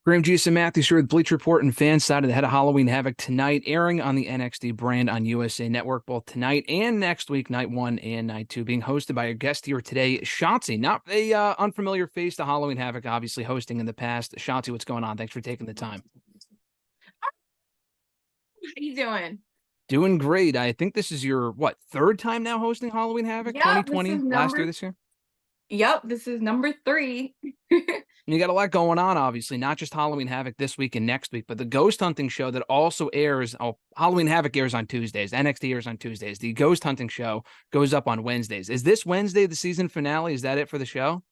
Graham G. and Matthews here with Bleach Report and FanSided the head of Halloween Havoc tonight, airing on the NXT brand on USA Network both tonight and next week, night 1 and night 2, being hosted by our guest here today, Shotzi. Not a unfamiliar face to Halloween Havoc, obviously hosting in the past. Shotzi, what's going on? Thanks for taking the time. How you doing? Doing great. I think this is your, third time now hosting Halloween Havoc? Yeah, this is 2020, last year, this year? Yep, this is number 3. You got a lot going on, obviously, not just Halloween Havoc this week and next week, but the Ghost Hunting show that also airs. Oh, Halloween Havoc airs on Tuesdays. NXT airs on Tuesdays. The Ghost Hunting show goes up on Wednesdays. Is this Wednesday the season finale? Is that it for the show?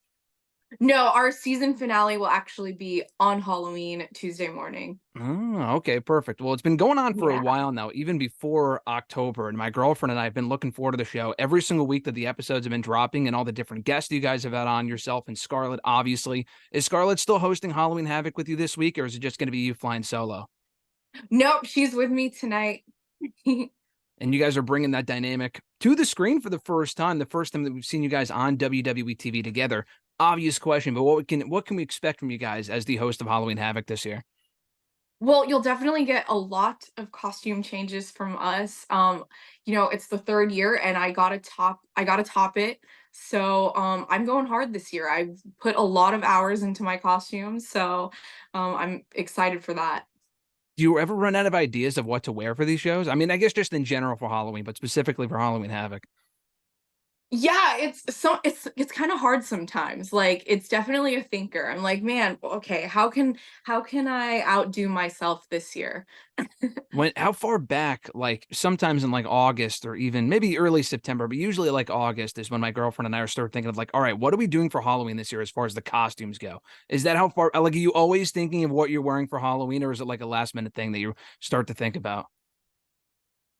No, our season finale will actually be on Halloween Tuesday morning. Oh, okay, perfect. Well, it's been going on for a Yeah. while now, even before October. And my girlfriend and I have been looking forward to the show every single week that the episodes have been dropping and all the different guests you guys have had on, yourself and Scarlett, obviously. Is Scarlett still hosting Halloween Havoc with you this week, or is it just going to be you flying solo? Nope, she's with me tonight. And you guys are bringing that dynamic to the screen for the first time that we've seen you guys on WWE TV together. Obvious question, but what can we expect from you guys as the host of Halloween Havoc this year? Well, you'll definitely get a lot of costume changes from us. It's the 3rd year and I gotta top it. So I'm going hard this year. I've put a lot of hours into my costumes, so I'm excited for that. Do you ever run out of ideas of what to wear for these shows? I mean, I guess just in general for Halloween, but specifically for Halloween Havoc. Yeah, it's kind of hard sometimes. Like, it's definitely a thinker. I'm like, man, okay, how can I outdo myself this year? How far back, like sometimes in like August or even maybe early September, but usually like August is when my girlfriend and I are start thinking of like, all right, what are we doing for Halloween this year as far as the costumes go? Is that how far, like, are you always thinking of what you're wearing for Halloween, or is it like a last minute thing that you start to think about?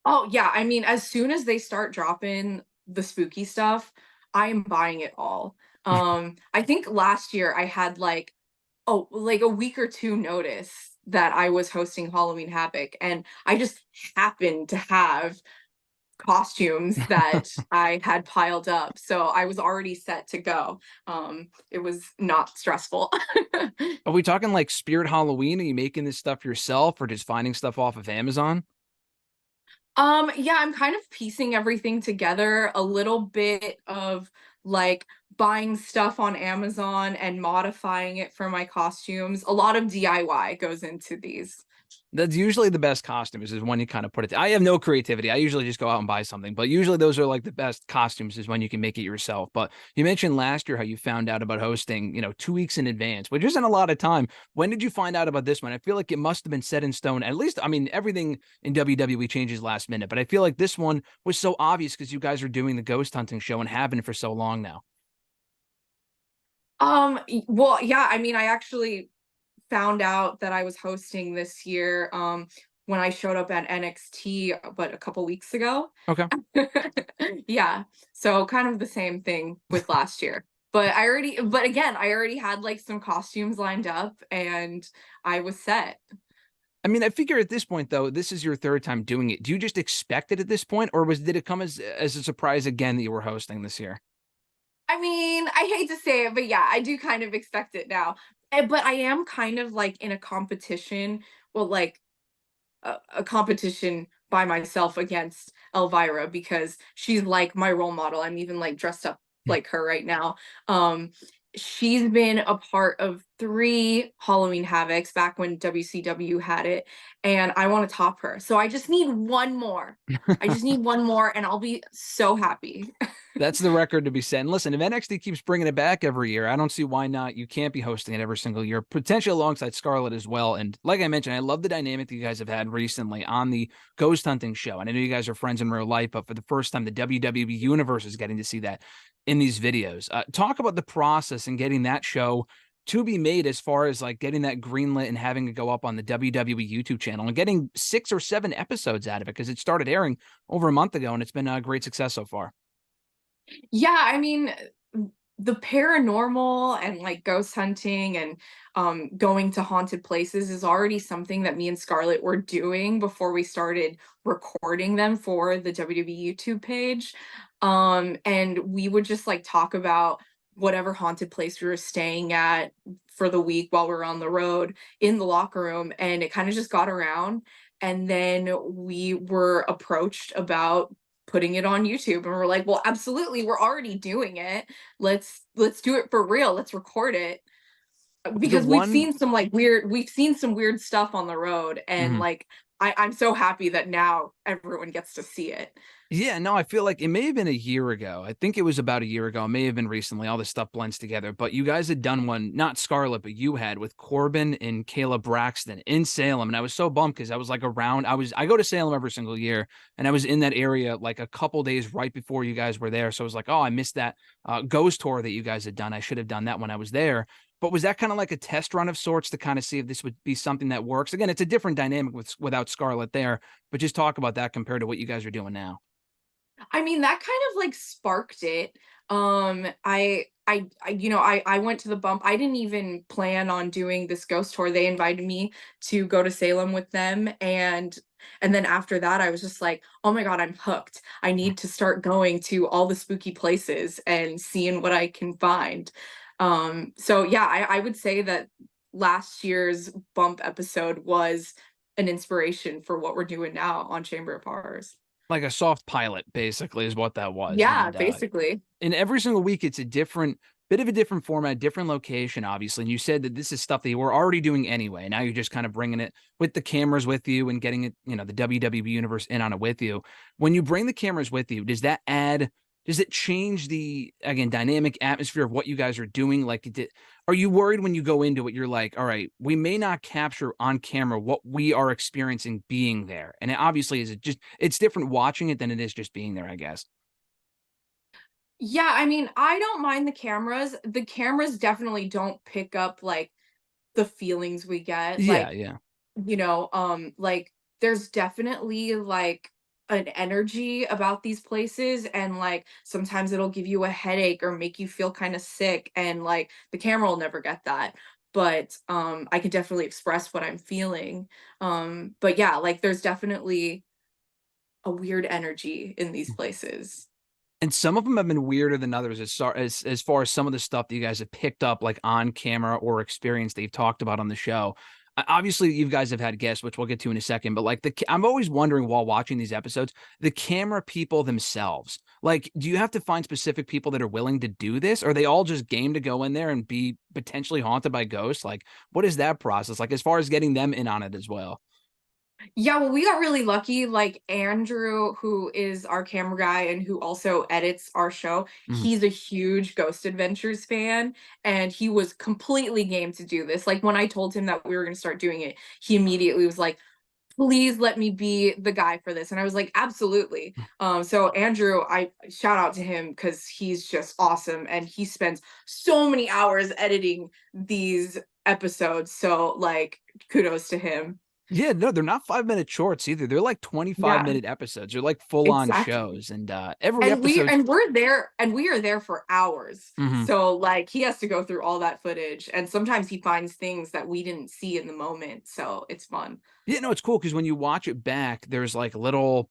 Oh, yeah, I mean, as soon as they start dropping the spooky stuff, I am buying it all. I think last year I had like a week or 2 notice that I was hosting Halloween Havoc, and I just happened to have costumes that I had piled up, so I was already set to go. It was not stressful. Are we talking like Spirit Halloween? Are you making this stuff yourself or just finding stuff off of Amazon? Yeah, I'm kind of piecing everything together, a little bit of like buying stuff on Amazon and modifying it for my costumes. A lot of DIY goes into these. That's usually the best costumes is when you kind of put it. I have no creativity. I usually just go out and buy something, but usually those are like the best costumes is when you can make it yourself. But you mentioned last year how you found out about hosting, 2 weeks in advance, which isn't a lot of time. When did you find out about this one? I feel like it must have been set in stone. At least, I mean, everything in WWE changes last minute, but I feel like this one was so obvious because you guys are doing the ghost hunting show and have been for so long now. Well, yeah, I mean, I actually found out that I was hosting this year when I showed up at NXT, but a couple weeks ago. Okay. Yeah, so kind of the same thing with last year. But again, I already had like some costumes lined up and I was set. I mean, I figure at this point, though, this is your third time doing it. Do you just expect it at this point, or did it come as a surprise again that you were hosting this year? I mean, I hate to say it, but yeah, I do kind of expect it now. But I am kind of like in a competition, well, like a competition by myself against Elvira because she's like my role model. I'm even like dressed up like her right now. She's been a part of 3 Halloween Havocs back when WCW had it, and I want to top her. So I just need one more. I just need one more, and I'll be so happy. That's the record to be set. And listen, if NXT keeps bringing it back every year, I don't see why not. You can't be hosting it every single year, potentially alongside Scarlett as well. And like I mentioned, I love the dynamic that you guys have had recently on the Ghost Hunting show. And I know you guys are friends in real life, but for the first time, the WWE Universe is getting to see that in these videos. Talk about the process and getting that show to be made as far as like getting that greenlit and having it go up on the WWE YouTube channel and getting 6 or 7 episodes out of it because it started airing over a month ago and it's been a great success so far. Yeah, I mean, the paranormal and like ghost hunting and going to haunted places is already something that me and Scarlett were doing before we started recording them for the WWE YouTube page. And we would just like talk about whatever haunted place we were staying at for the week while we were on the road in the locker room, and it kind of just got around. And then we were approached about putting it on YouTube, and we're like, well, absolutely, we're already doing it. Let's do it for real. Let's record it Was the because one we've seen some weird stuff on the road, and Mhm. like I'm so happy that now everyone gets to see it. Yeah, no, I feel like it may have been a year ago. I think it was about a year ago. It may have been recently. All this stuff blends together. But you guys had done one, not Scarlett, but you had with Corbin and Kayla Braxton in Salem. And I was so bummed because I was like I go to Salem every single year. And I was in that area like a couple days right before you guys were there. So I was like, oh, I missed that ghost tour that you guys had done. I should have done that when I was there. But was that kind of like a test run of sorts to kind of see if this would be something that works? Again, it's a different dynamic without Scarlett there, but just talk about that compared to what you guys are doing now. I mean, that kind of like sparked it. I went to the bump. I didn't even plan on doing this ghost tour. They invited me to go to Salem with them, and then after that I was just like, "Oh my God, I'm hooked. I need to start going to all the spooky places and seeing what I can find." So yeah, I would say that last year's bump episode was an inspiration for what we're doing now on Chamber of Horrors. Like a soft pilot, basically, is what that was. Yeah, basically. And every single week, it's a different bit of a different format, different location, obviously. And you said that this is stuff that you were already doing anyway. Now you're just kind of bringing it with the cameras with you and getting it, the WWE universe in on it with you. When you bring the cameras with you, does it change the, again, dynamic atmosphere of what you guys are doing? Are you worried when you go into it, you're like, all right, we may not capture on camera what we are experiencing being there. And it obviously it's different watching it than it is just being there, I guess. Yeah, I mean, I don't mind the cameras. The cameras definitely don't pick up like the feelings we get. Yeah, Like, yeah. like there's definitely like an energy about these places, and like sometimes it'll give you a headache or make you feel kind of sick, and like the camera will never get that. But I can definitely express what I'm feeling. But yeah, like there's definitely a weird energy in these places. And some of them have been weirder than others as far as some of the stuff that you guys have picked up, like on camera or experience that you've talked about on the show. Obviously, you guys have had guests, which we'll get to in a second. But like I'm always wondering while watching these episodes, the camera people themselves. Like, do you have to find specific people that are willing to do this? Or are they all just game to go in there and be potentially haunted by ghosts? Like, what is that process like as far as getting them in on it as well? Yeah, well, we got really lucky. Like Andrew, who is our camera guy and who also edits our show, Mhm. he's a huge Ghost Adventures fan, and he was completely game to do this. Like when I told him that we were going to start doing it, he immediately was like, "Please let me be the guy for this." And I was like, "Absolutely." So Andrew, I shout out to him because he's just awesome, and he spends so many hours editing these episodes. So like, kudos to him. Yeah, no, they're not 5-minute shorts either. They're like 25 Yeah, minute episodes. They're like full on exactly. shows. And every episode. And we are there for hours. Mhm. So like he has to go through all that footage, and sometimes he finds things that we didn't see in the moment. So it's fun. Yeah, no, it's cool because when you watch it back, there's like little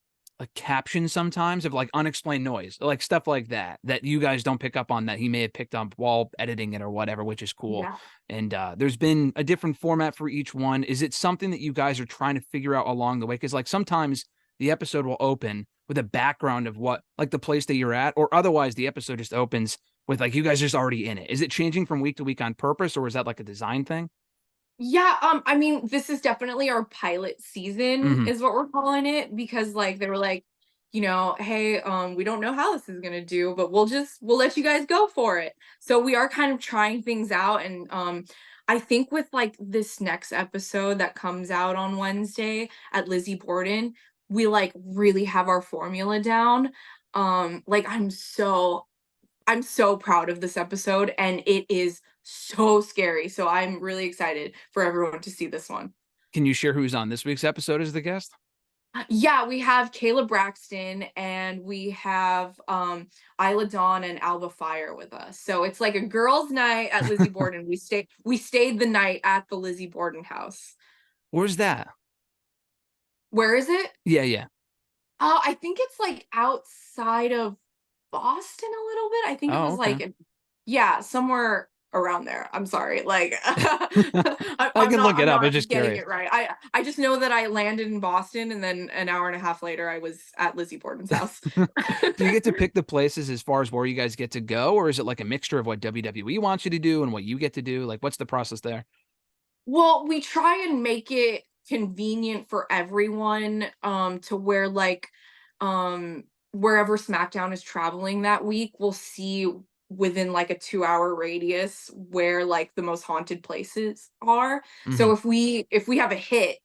captions sometimes of like unexplained noise, like stuff like that you guys don't pick up on that he may have picked up while editing it or whatever, which is cool. Yeah. And there's been a different format for each one. Is it something that you guys are trying to figure out along the way? Because like sometimes the episode will open with a background of what like the place that you're at, or otherwise the episode just opens with like you guys just already in it. Is it changing from week to week on purpose, or is that like a design thing? Yeah, I mean, this is definitely our pilot season Hmm. is what we're calling it, because like they were like, "Hey, we don't know how this is gonna do, but we'll let you guys go for it." So we are kind of trying things out, and I think with like this next episode that comes out on Wednesday at Lizzie Borden, we like really have our formula down. Like I'm so proud of this episode, and it is so scary. So I'm really excited for everyone to see this one. Can you share who's on this week's episode as the guest? Yeah, we have Kayla Braxton, and we have Isla Dawn and Alba Fire with us. So it's like a girls' night at Lizzie Borden. We stayed the night at the Lizzie Borden house. Where's that? Where is it? Yeah, yeah. I think it's like outside of Boston a little bit. I think it Oh, was okay. like Yeah, somewhere around there. I'm sorry. Like I can look I'm it up. I'm not just getting curious. it right. I just know that I landed in Boston and then an hour and a half later I was at Lizzie Borden's house. Do you get to pick the places as far as where you guys get to go, or is it like a mixture of what WWE wants you to do and what you get to do? Like, what's the process there? Well, we try and make it convenient for everyone, to where like, wherever SmackDown is traveling that week, we'll see within like a 2-hour radius where like the most haunted places are. Mhm. So if we have a hit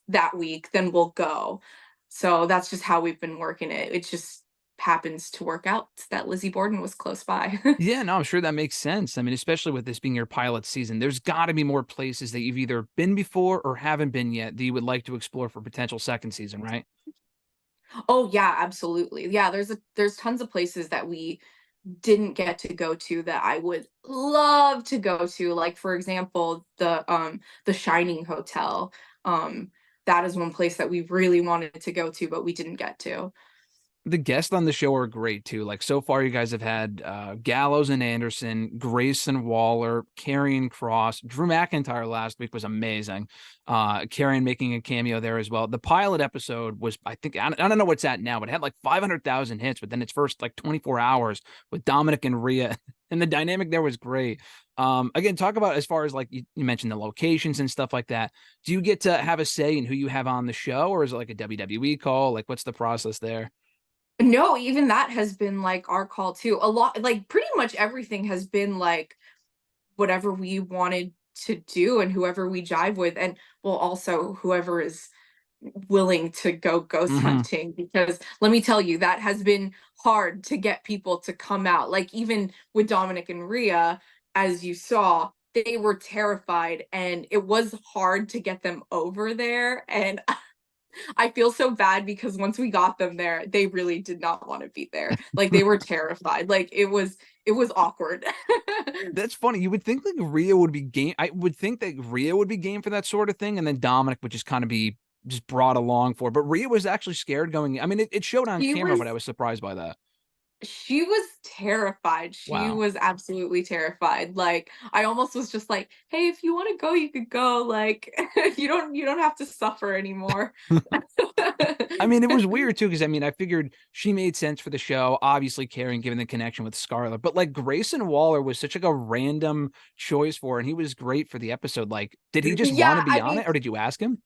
that week, then we'll go. So that's just how we've been working it. It just happens to work out that Lizzie Borden was close by. Yeah, no, I'm sure that makes sense. I mean, especially with this being your pilot season, there's got to be more places that you've either been before or haven't been yet that you would like to explore for potential second season, right? Oh yeah, absolutely. Yeah, there's tons of places that we didn't get to go to that I would love to go to. Like for example, the Shining Hotel. That is one place that we really wanted to go to, but we didn't get to. The guests on the show are great too. Like so far, you guys have had Gallows and Anderson, Grayson Waller, Karrion Cross, Drew McIntyre last week was amazing. Karrion making a cameo there as well. The pilot episode was, I think, I don't know what's at now, but it had like 500,000 hits within its first like 24 hours with Dominic and Rhea, and the dynamic there was great. Again, talk about as far as like you mentioned the locations and stuff like that. Do you get to have a say in who you have on the show, or is it like a WWE call? Like, what's the process there? No, even that has been like our call too. A lot, like pretty much everything has been like whatever we wanted to do and whoever we jive with, and well, also whoever is willing to go ghost Hmm. hunting, because let me tell you, that has been hard to get people to come out. Like even with Dominic and Rhea, as you saw, they were terrified and it was hard to get them over there. And I feel so bad because once we got them there, they really did not want to be there. Like they were terrified. Like it was awkward. That's funny. You would think like Rhea would be game. I would think that Rhea would be game for that sort of thing, and then Dominic would just kind of be just brought along for it. But Rhea was actually scared going. I mean, it showed on She camera, was but I was surprised by that. she was terrified. She Wow. was absolutely terrified. Like I almost was just like, "Hey, if you want to go, you could go. Like you don't have to suffer anymore." I mean, it was weird too, because I mean, I figured she made sense for the show, obviously Karen given the connection with Scarlett, but like Grayson Waller was such like a random choice for her, and he was great for the episode. Like, did he just want to Yeah, be I on mean, it, or did you ask him?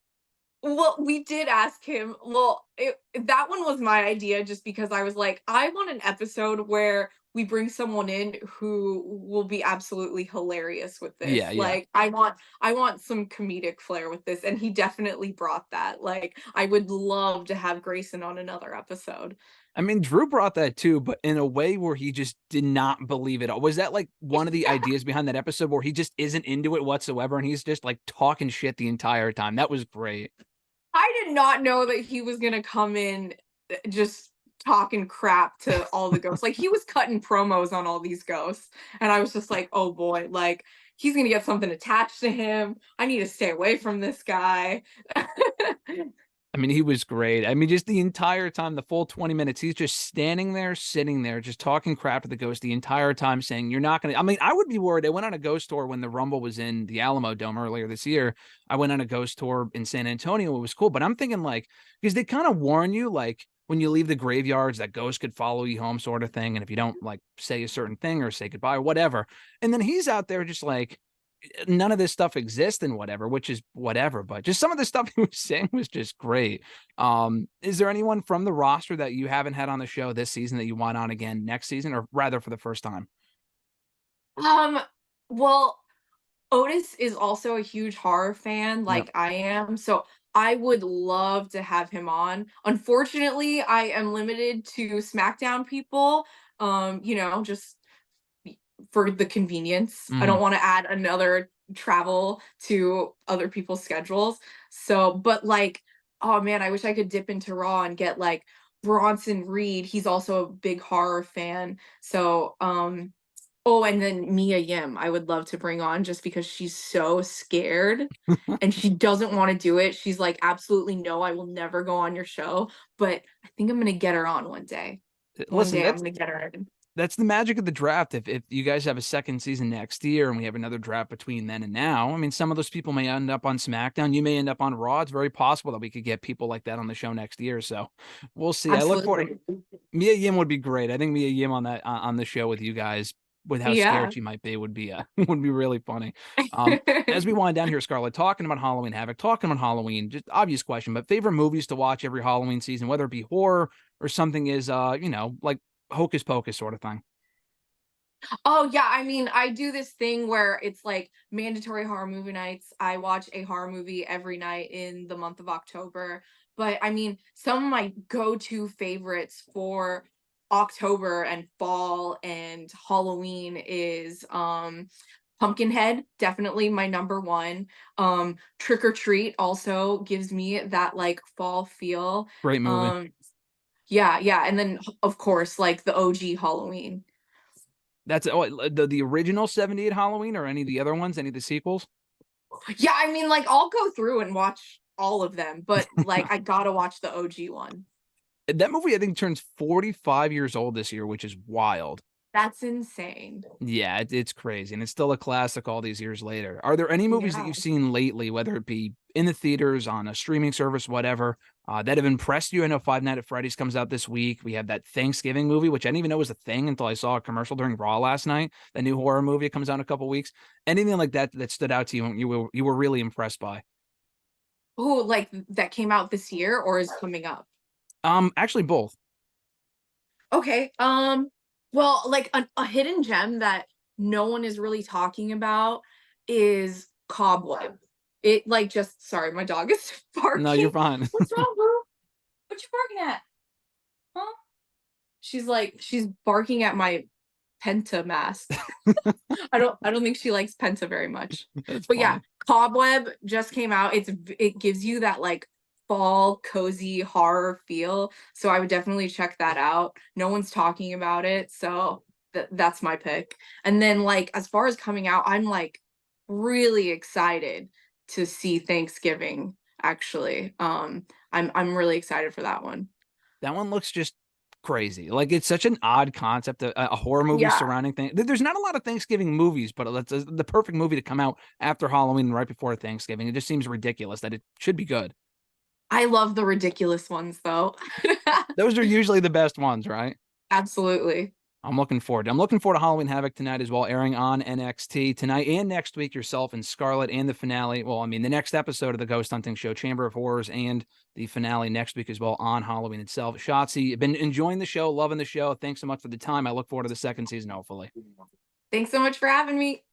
well, we did ask him. Well, that one was my idea just because I was like, I want an episode where we bring someone in who will be absolutely hilarious with Yeah, this. yeah. Like, I want some comedic flair with this, and he definitely brought that. Like, I would love to have Grayson on another episode. I mean, Drew brought that too, but in a way where he just did not believe it. Was that like one of the ideas behind that episode where he just isn't into it whatsoever and he's just like talking shit the entire time? That was great. I did not know that he was gonna come in just talking crap to all the ghosts. Like he was cutting promos on all these ghosts, and I was just like, "Oh boy, like he's gonna get something attached to him. I need to stay away from this guy." I mean, he was great. I mean, just the entire time, the full 20 minutes, he's just standing there, sitting there, just talking crap to the ghost the entire time, saying, You're not going to. I mean, I would be worried. I went on a ghost tour when the Rumble was in the Alamo Dome earlier this year. I went on a ghost tour in San Antonio. It was cool. But I'm thinking, like, because they kind of warn you, like, when you leave the graveyards, that ghost could follow you home, sort of thing. And if you don't, like, say a certain thing or say goodbye or whatever. And then he's out there just like, none of this stuff exists and whatever, which is whatever, but just some of the stuff he was saying was just great. Is there anyone from the roster that you haven't had on the show this season that you want on again next season, or rather for the first time? um, well, Otis is also a huge horror fan, Yep. like I am, so I would love to have him on. Unfortunately, I am limited to SmackDown people. Just for the convenience. I Mhm. don't want to add another travel to other people's schedules. So, but like, oh man, I wish I could dip into Raw and get like Bronson Reed. He's also a big horror fan. So, oh, and then Mia Yim, I would love to bring on just because she's so scared and she doesn't want to do it. She's like, absolutely no, I will never go on your show. But I think I'm gonna get her on one day. One Listen, day I'm that's gonna get her in. That's the magic of the draft. If you guys have a second season next year and we have another draft between then and now, I mean, some of those people may end up on SmackDown. You may end up on Raw. It's very possible that we could get people like that on the show next year. So we'll see. I look forward. Absolutely. Mia Yim would be great. I think Mia Yim on that on the show with you guys, with how Yeah. scared she might be, would be would be really funny. As we wind down here, Scarlett, talking about Halloween Havoc, talking about Halloween, just obvious question, but favorite movies to watch every Halloween season, whether it be horror or something is like Hocus Pocus sort of thing. Oh yeah, I mean, I do this thing where it's like mandatory horror movie nights. I watch a horror movie every night in the month of October. But I mean, some of my go-to favorites for October and fall and Halloween is Pumpkinhead, definitely my number one. Trick or Treat also gives me that like fall feel. Great movie. Um yeah, yeah, and then of course like the OG Halloween. That's the original 78 Halloween or any of the other ones, any of the sequels? Yeah, I mean, like, I'll go through and watch all of them, but, like, I gotta watch the OG one. That movie, I think, turns 45 years old this year, which is wild. That's insane. Yeah, it's crazy, and it's still a classic all these years later. Are there any movies that Yeah. you've seen lately, whether it be in the theaters, on a streaming service, whatever, that have impressed you? I know Five Nights at Freddy's comes out this week. We have that Thanksgiving movie, which I didn't even know was a thing until I saw a commercial during Raw last night. The new horror movie comes out in a couple weeks. Anything like that that stood out to you and you were really impressed by? Oh, like, that came out this year or is coming up? Actually, both. Okay, well, like, a hidden gem that no one is really talking about is Cobweb. It, like, just sorry, my dog is No, you're barking. fine. What's wrong, bro? What you barking at? Huh? She's barking at my Penta mask. I don't think she likes Penta very much. That's But yeah, funny. Cobweb just came out. It gives you that like fall cozy horror feel. So I would definitely check that out. No one's talking about it, so that's my pick. And then like as far as coming out, I'm like really excited to see Thanksgiving actually. I'm really excited for that one. That one looks just crazy. Like it's such an odd concept, a horror movie Yeah. surrounding things. There's not a lot of Thanksgiving movies, but it's the perfect movie to come out after Halloween, right before Thanksgiving. It just seems ridiculous that it should be good. I love the ridiculous ones though. Those are usually the best ones, right? Absolutely. I'm looking forward. I'm looking forward to Halloween Havoc tonight as well, airing on NXT tonight and next week. Yourself and Scarlett and the finale. Well, I mean, the next episode of the Ghost Hunting Show, Chamber of Horrors, and the finale next week as well on Halloween itself. Shotzi, been enjoying the show, loving the show. Thanks so much for the time. I look forward to the second season, hopefully. Thanks so much for having me.